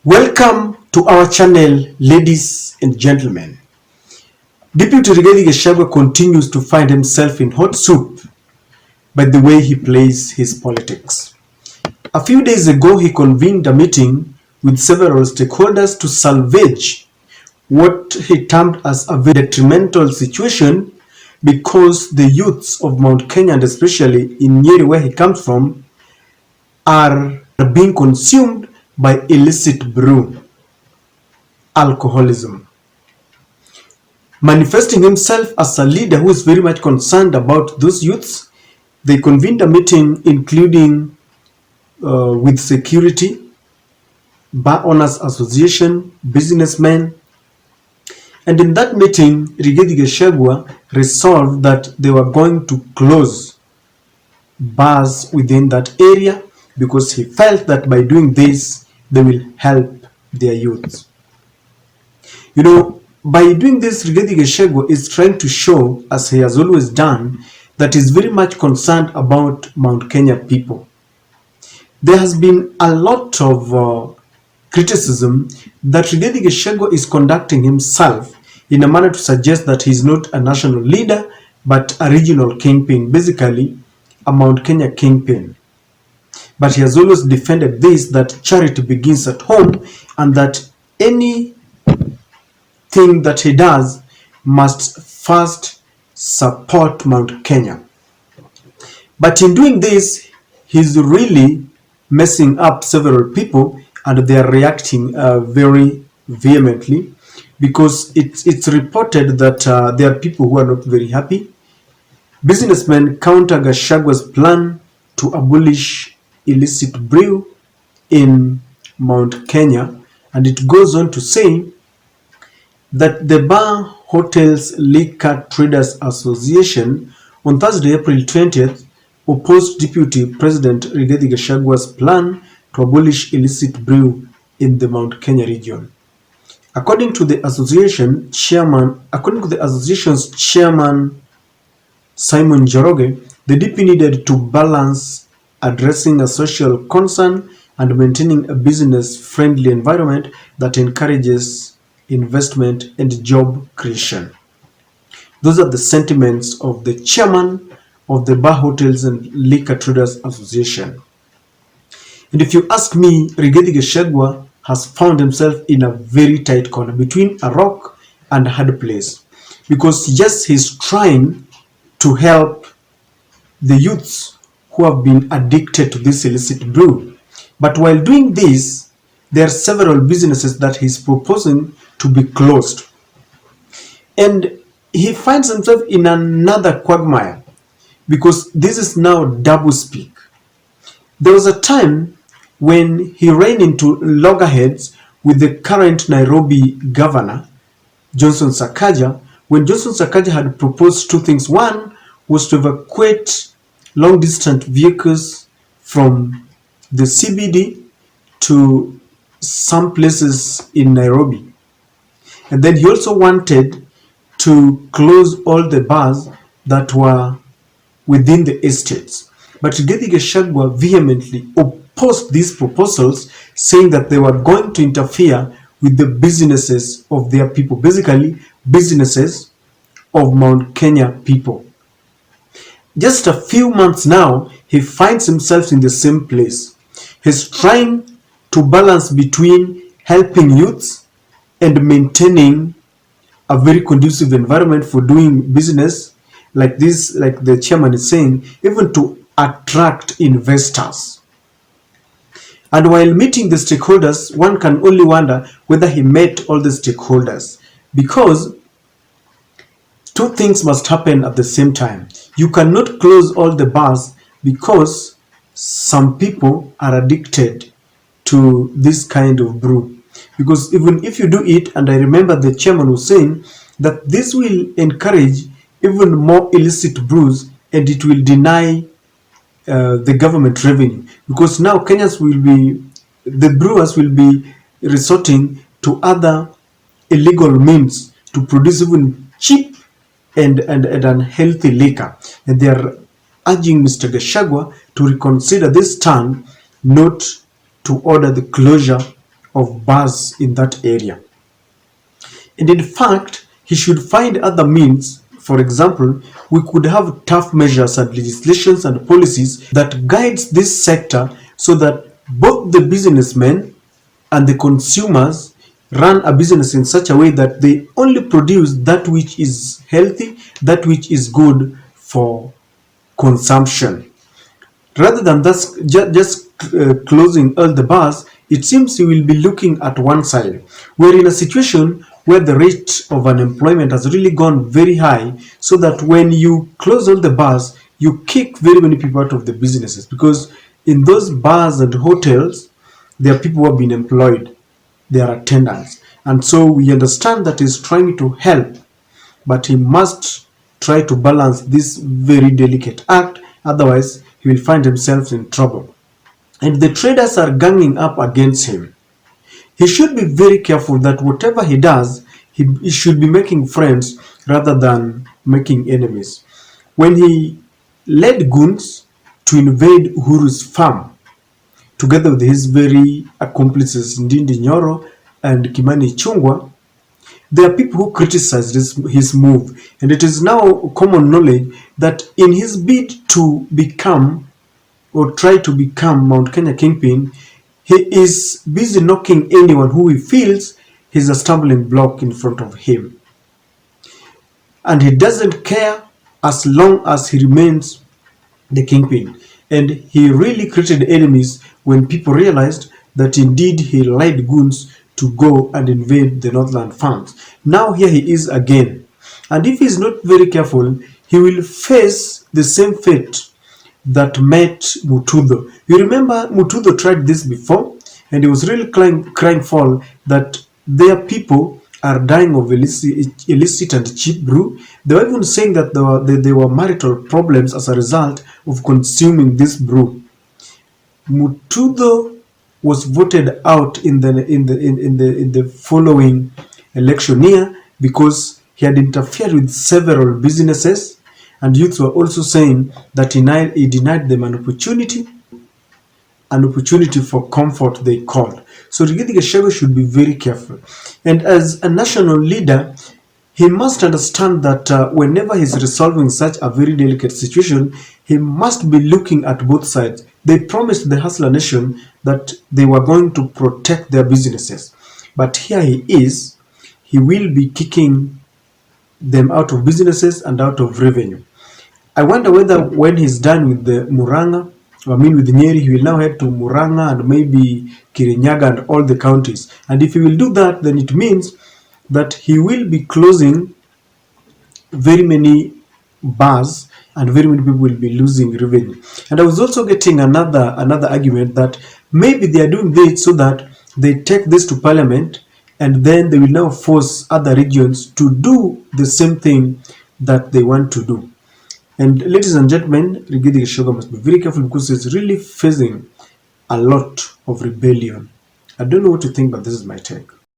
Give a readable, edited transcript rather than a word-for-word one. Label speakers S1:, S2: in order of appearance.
S1: Welcome to our channel, ladies and gentlemen. Deputy Rigathi Gachagua continues to find himself in hot soup by the way he plays his politics. A few days ago, he convened a meeting with several stakeholders to salvage what he termed as a very detrimental situation because the youths of Mount Kenya, and especially in Nyeri where he comes from, are being consumed by illicit brew, alcoholism. Manifesting himself as a leader who is very much concerned about those youths, they convened a meeting including with security, bar owners association, businessmen, and in that meeting, Rigathi Gachagua resolved that they were going to close bars within that area because he felt that by doing this, they will help their youths. You know, by doing this, Rigathi Gachagua is trying to show, as he has always done, that he's very much concerned about Mount Kenya people. There has been a lot of criticism that Rigathi Gachagua is conducting himself in a manner to suggest that he's not a national leader, but a regional kingpin, basically a Mount Kenya kingpin. But he has always defended this, that charity begins at home, and that anything that he does must first support Mount Kenya. But in doing this, he's really messing up several people, and they are reacting very vehemently because it's reported that there are people who are not very happy. Businessmen counter Gachagua's plan to abolish illicit brew in Mount Kenya, and it goes on to say that the Bar Hotels Liquor Traders Association on Thursday, April 20th, opposed Deputy President Rigathi Gachagua's plan to abolish illicit brew in the Mount Kenya region. According to the association's chairman Simon Njoroge, the DP needed to balance addressing a social concern and maintaining a business-friendly environment that encourages investment and job creation. Those are the sentiments of the chairman of the Bar Hotels and Liquor Traders Association. And if you ask me, Rigathi Gachagua has found himself in a very tight corner between a rock and a hard place. Because yes, he's trying to help the youths who have been addicted to this illicit brew. But while doing this, there are several businesses that he's proposing to be closed. And he finds himself in another quagmire because this is now doublespeak. There was a time when he ran into loggerheads with the current Nairobi governor, Johnson Sakaja, when Johnson Sakaja had proposed two things. One was to evacuate long-distance vehicles from the CBD to some places in Nairobi. And then he also wanted to close all the bars that were within the estates. But Rigathi Gachagua vehemently opposed these proposals, saying that they were going to interfere with the businesses of their people, basically businesses of Mount Kenya people. Just a few months now, he finds himself in the same place. He's trying to balance between helping youths and maintaining a very conducive environment for doing business like this, like the chairman is saying, even to attract investors. And while meeting the stakeholders, one can only wonder whether he met all the stakeholders, because two things must happen at the same time. You cannot close all the bars because some people are addicted to this kind of brew. Because even if you do it, and I remember the chairman was saying that this will encourage even more illicit brews and it will deny the government revenue, because now the brewers will be resorting to other illegal means to produce even cheap and unhealthy liquor. And they are urging Mr. Gachagua to reconsider this stand, not to order the closure of bars in that area. And in fact, he should find other means. For example, we could have tough measures and legislations and policies that guides this sector so that both the businessmen and the consumers run a business in such a way that they only produce that which is healthy, that which is good for consumption. Rather than thus just closing all the bars, it seems he will be looking at one side. We're in a situation where the rate of unemployment has really gone very high, so that when you close all the bars, you kick very many people out of the businesses, because in those bars and hotels, there are people who have been employed, they are attendants. And so we understand that he's trying to help, but he must try to balance this very delicate act, otherwise he will find himself in trouble. And the traders are ganging up against him. He should be very careful that whatever he does, he should be making friends rather than making enemies. When he led goons to invade Uhuru's farm, together with his very accomplices Ndindi Nyoro and Kimani Chungwa, there are people who criticize his move, and it is now common knowledge that in his bid to become or try to become Mount Kenya kingpin, he is busy knocking anyone who he feels is a stumbling block in front of him. And he doesn't care as long as he remains the kingpin. And he really created enemies when people realized that indeed he led goons to go and invade the Northland farms. Now here he is again. And if he is not very careful, he will face the same fate that met Mutudo. You remember Mutudo tried this before, and he was really crying foul that their people are dying of illicit and cheap brew. They were even saying that there were marital problems as a result of consuming this brew. Mutudo was voted out in the following election year because he had interfered with several businesses, and youths were also saying that he denied them an opportunity for comfort, they called. So Rigathi Gachagua should be very careful. And as a national leader, he must understand that whenever he's resolving such a very delicate situation, he must be looking at both sides. They promised the Hustler Nation that they were going to protect their businesses. But here he is, he will be kicking them out of businesses and out of revenue. I wonder whether when he's done with the with Nyeri, he will now head to Muranga and maybe Kirinyaga and all the counties. And if he will do that, then it means that he will be closing very many bars and very many people will be losing revenue. And I was also getting another argument that maybe they are doing this so that they take this to parliament, and then they will now force other regions to do the same thing that they want to do. And ladies and gentlemen, Rigathi Gachagua must be very careful because he's really facing a lot of rebellion. I don't know what to think, but this is my take.